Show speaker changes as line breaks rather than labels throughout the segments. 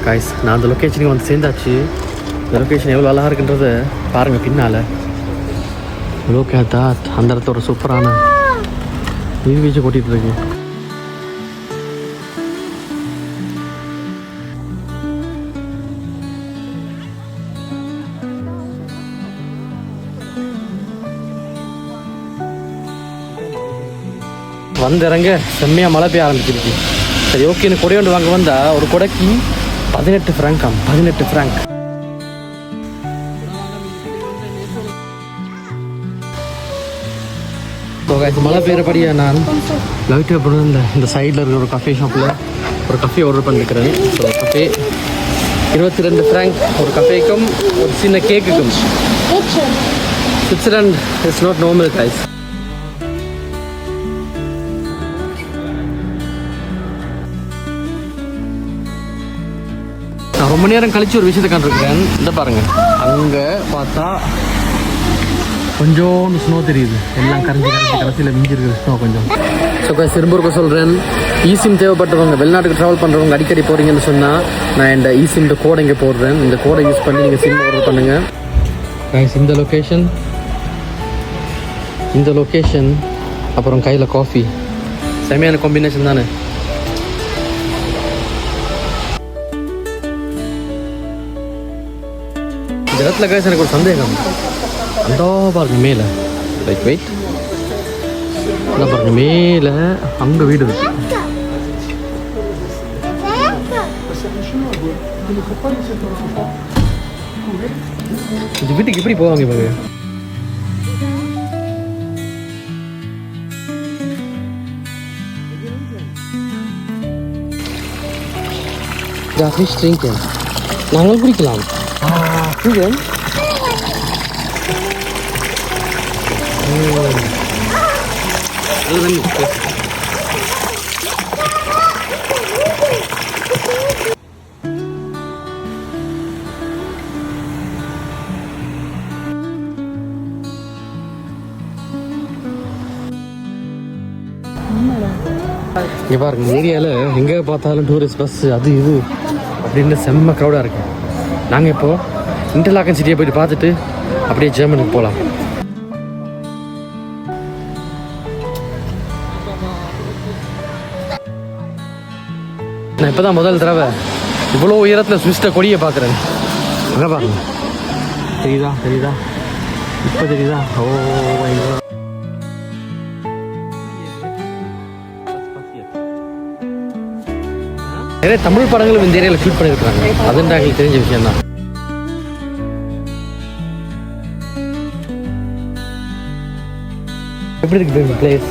Guys, நான் அந்த லொக்கேஷனுக்கு வந்து சேர்ந்தாச்சு. இந்த லொக்கேஷன் எவ்வளோ அழகாக இருக்குன்றத பாருங்கள் பின்னால். லோக்கேத்தா அந்த இடத்த ஒரு சூப்பரான நீர்வீழ்ச்சி கொட்டிகிட்டு இருக்கு. வந்து இறங்க செம்மையாக மழை பெய்ய ஆரம்பிச்சிருக்கு. சரி, ஓகே, எனக்கு கொடை ஒன்று வாங்க வந்தால் ஒரு கொடைக்கு 18 ஃப்ராங்காம். 18 ஃப்ராங்க். மழை பெய்யறபடியா நான் லைட்டாக போடுறது இந்த சைடில் இருக்கிற ஒரு கஃபே ஷாப்பில் ஒரு கஃபே ஆர்டர் பண்ணிருக்கிறேன். ஒரு கஃபே 22 ஃப்ராங்க். ஒரு கஃபேக்கும் ஒரு சின்ன கேக்குக்கும். Switzerland it's not normal guys. நான் ரொம்ப நேரம் கழிச்சு ஒரு விஷயத்தை கண்டிருக்கிறேன். இந்த பாருங்க, அங்கே பார்த்தா கொஞ்சோண்டு ஸ்னோ தெரியுது. எல்லாம் கரைஞ்சி கடைசியில் மிஞ்சிருக்குது ஸ்னோ கொஞ்சம். ஸோ திரும்ப சொல்கிறேன், ஈசிம் தேவைப்பட்டவங்க, வெளிநாட்டுக்கு ட்ராவல் பண்ணுறவங்க அடிக்கடி போகிறீங்கன்னு சொன்னால் நான் இந்த ஈசிம் கோடை இங்கே போடுறேன். இந்த கோடை யூஸ் பண்ணி நீங்கள் சிம் ஆர்டர் பண்ணுங்கள். இந்த லொக்கேஷன் அப்புறம் கையில் காஃபி செமையான காம்பினேஷன் தானே. இந்த இடத்துல கைஸ் எனக்கு ஒரு சந்தேகம். அந்த பாருங்க மேலே, வெயிட் என்ன பாருங்க மேலே அங்கே வீடு இருக்கு. இந்த வீட்டுக்கு எப்படி போவாங்க இவங்க? ஃபிஷ் ட்ரிங்க் நாங்களும் குடிக்கலாம். இங்கே பாருங்க, இந்த ஏரியாவில் எங்கே பார்த்தாலும் டூரிஸ்ட் பஸ் அது இது அப்படின்னு செம்ம க்ரௌடாக இருக்கு. நாங்கள் இப்போது இன்டர்லாக்கன் சிட்டியை போய்ட்டு பார்த்துட்டு அப்படியே ஜெர்மனிக்கு போகலாம். நான் இப்போ தான் முதல் தடவை இவ்வளோ உயரத்தில் சுவிஸ்ட கொடியை பார்க்குறேன். அங்கே பாருங்க, தெரியுதா இப்போ தெரியுதா? ஓ நிறைய தமிழ் படங்களும் இந்த ஏரியாவில் ஷூட் பண்ணியிருக்காங்க. அதுன்ற எங்களுக்கு தெரிஞ்ச விஷயம் தான். எப்படி இருக்கு பிளேஸ்?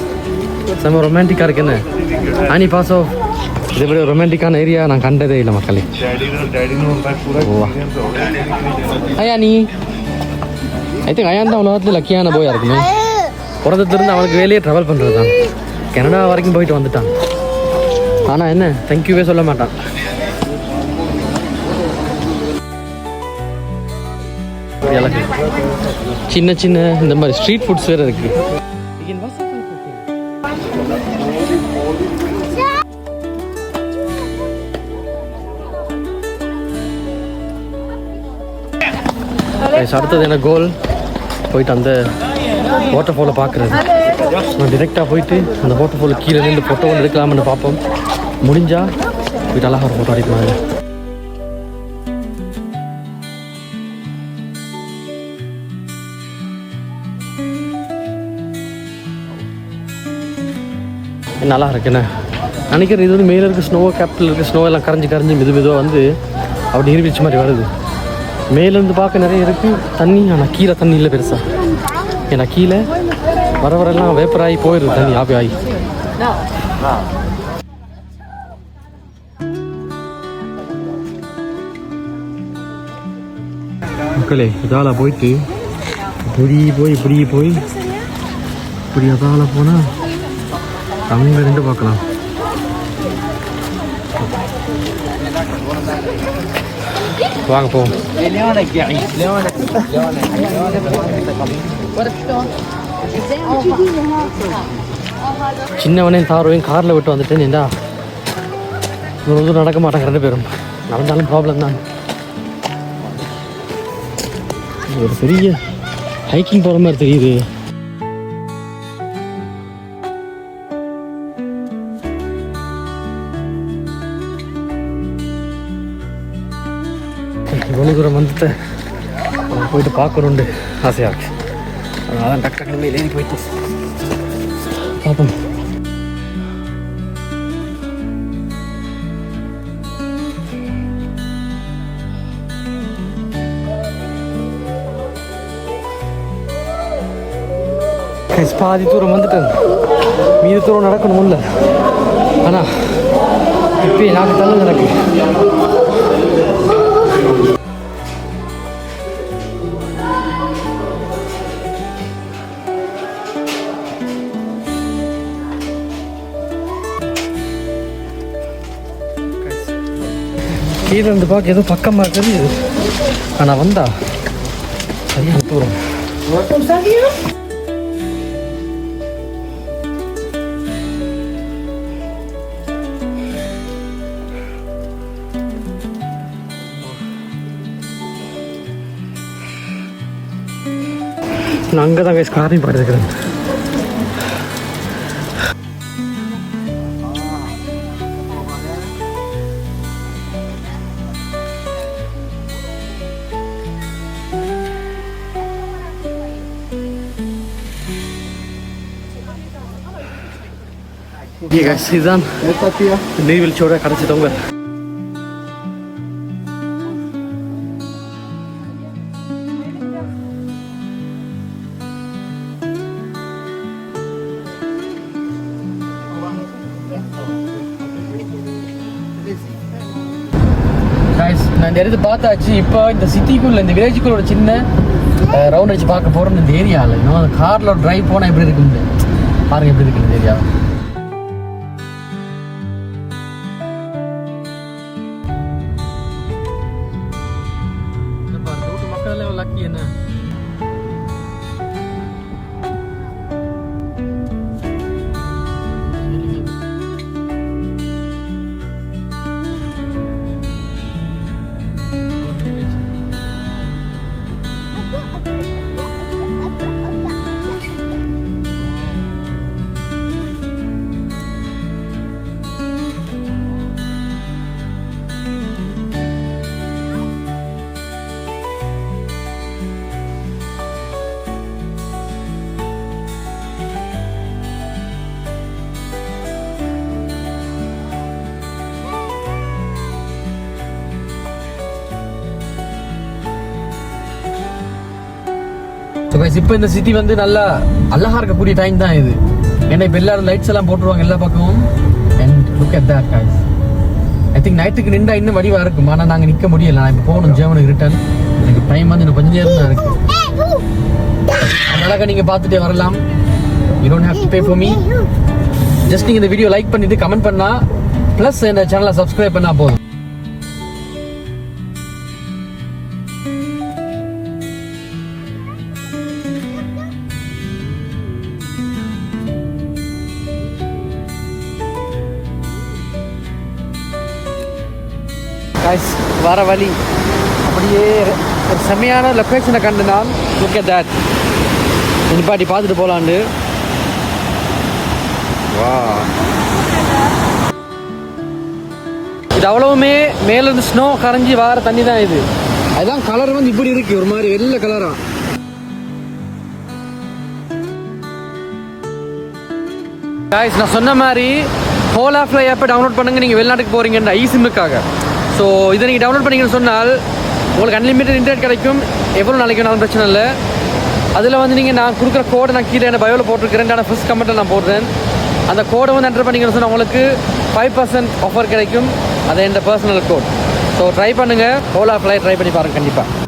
செம்ம ரொமான்டிக்காக இருக்குன்னு ஆனி பாசோ. இதை விட ரொமான்டிக்கான ஏரியா நான் கண்டதே இல்லை மக்களே. ஐயா நீ ஐ திங்க் ஐயான் தான் உலகத்தில் லக்கியான போயா இருக்குமே. பிறந்ததுலேருந்து அவனுக்கு வேலையே ட்ராவல் பண்ணுறது தான். கனடா வரைக்கும் போயிட்டு வந்துட்டான். ஆனால் என்ன தேங்க்யூவே சொல்ல மாட்டான். சின்ன சின்ன இந்த மாதிரி ஸ்ட்ரீட் ஃபுட்ஸ் வேறு இருக்கு. அடுத்தது என்ன கோல் போயிட்டு அந்த வாட்டர் ஃபாலை பார்க்குறது. நான் டிரெக்டாக போயிட்டு அந்த வாட்டர் ஃபால் கீழே நின்று ஃபோட்டோ ஒன்று எடுக்கலாம்னு பார்ப்போம். முடிஞ்சால் போயிட்டு அழகாக ஒரு ஃபோட்டோ அடிப்பாங்க. நல்லா இருக்குண்ணே நினைக்கிறேன். இது வந்து மேலே இருக்க ஸ்னோ கேப்பில் இருக்க ஸ்னோ எல்லாம் கரைஞ்சி மெதுவாக வந்து அப்படி நீர்வீழ்ச்சி மாதிரி வருது. மேலேருந்து பார்க்க நிறைய இருக்குது தண்ணி. ஆனால் கீழே தண்ணி இல்லை பெருசாக. ஏன்னா கீழே வரவரெல்லாம் வேப்பராகி போயிடுது தண்ணி ஆவி ஆகி. மக்களே, இதால போயிட்டு இப்படி அதால போனால் அங்கே ரெண்டு பார்க்கலாம். வாங்க போவோம். சின்னவனே தாரோவையும் காரில் விட்டு வந்துட்டேன். ஏண்டா நடக்க மாட்டாங்க ரெண்டு பேரும். நடந்தாலும் ப்ராப்ளம் தான். ஒரு பெரிய ஹைக்கிங் போகிற மாதிரி தெரியுது. இவ்வளோ தூரம் வந்துட்டு போயிட்டு பார்க்கணுண்டு ஆசையாக இருக்கு. அதனால தான் டக்கு டக்குனு மேலே ஏறி போயிட்டு பார்ப்போம். பாதி தூரம் வந்துட்டேன், மீதி தூரம் நடக்கணும்ல. ஆனால் இப்போ எனக்கு தள்ள நடக்கு. கீழே இருந்து பார்க்க ஏதோ பக்கமாக இருக்குது. ஆனால் வந்தா சரியாக தூரம். நான் அங்கே தான் கைஸ் காரையும் பாடுறேன். இதுதான் நீர்வீழ்ச்சியோட கடைச்சிட்டவங்க. நான் இந்த இடத்து பார்த்தாச்சு. இப்போ இந்த சிட்டிக்குள்ள இந்த வில்லேஜுக்குள்ள ஒரு சின்ன ரவுண்ட் அடிச்சு பார்க்க போகிறோம். இந்த ஏரியாவில் இன்னும் அந்த காரில் ட்ரைவ் போனால் எப்படி இருக்குன்னு பாருங்க, எப்படி இருக்கு இந்த ஏரியா. மக்கள் எல்லாம் லக்கி என்ன. இப்போ இந்த சிட்டி வந்து நல்லா அழகா இருக்கக்கூடிய டைம் தான் இது. ஏன்னா இப்போ எல்லாரும் லைட்ஸ் எல்லாம் போட்டுருவாங்க எல்லா பக்கமும். And look at that guys. I think நைட்டுக்கு நின்றா இன்னும் வடிவா இருக்கும். ஆனால் நாங்கள் நிற்க முடியல. நான் இப்போ போகணும் ஜெர்மனுக்கு ரிட்டர்ன். எனக்கு டைம் வந்து இன்னும் கொஞ்சம் நேரம் தான் இருக்கு. அழகாக நீங்கள் பார்த்துட்டே வரலாம். You don't have to pay for me. Just நீங்கள் இந்த வீடியோ லைக் பண்ணிட்டு கமெண்ட் பண்ணா ப்ளஸ் இந்த சேனலை சப்ஸ்கிரைப் பண்ணா போதும். கைஸ் வர வழி அப்படியே ஒரு செம்மையான லொக்கேஷனை கண்டுனால் லுக் அட் தட். நிப்பாட்டி பார்த்துட்டு போகலாண்டு. வா, இது அவ்வளவுமே மேலேருந்து ஸ்னோ கரைஞ்சி வர தண்ணி தான் இது. அதுதான் கலர் வந்து இப்படி இருக்கு, ஒரு மாதிரி வெள்ளை கலரா. கைஸ் நான் சொன்ன மாதிரி ஹோலா ஃப்ளை ஆப்பை டவுன்லோட் பண்ணுங்க. நீங்கள் வெளிநாட்டுக்கு போகிறீங்கன்னா ஈசிம்முக்காக. ஸோ இதை நீங்கள் டவுன்லோட் பண்ணிங்கன்னு சொன்னால் உங்களுக்கு அன்லிமிட்டட் இன்டர்நெட் கிடைக்கும். எவ்வளோ நாளைக்கு வேணாலும் பிரச்சனை இல்லை. அதில் வந்து நீங்கள் நான் கொடுக்குற கோடை நான் கீழே என்ன பயோவில் போட்டிருக்கிறேன். ஆனால் ஃபஸ்ட் கமெண்ட்டில் நான் போடுறேன். அந்த கோடை வந்து என்டர் பண்ணிங்கன்னு சொன்னால் உங்களுக்கு 5% ஆஃபர் கிடைக்கும். அது என்னோட பர்சனல் கோட். ஸோ ட்ரை பண்ணுங்கள். ஓலா ஃப்ளை ட்ரை பண்ணி பாருங்கள் கண்டிப்பாக.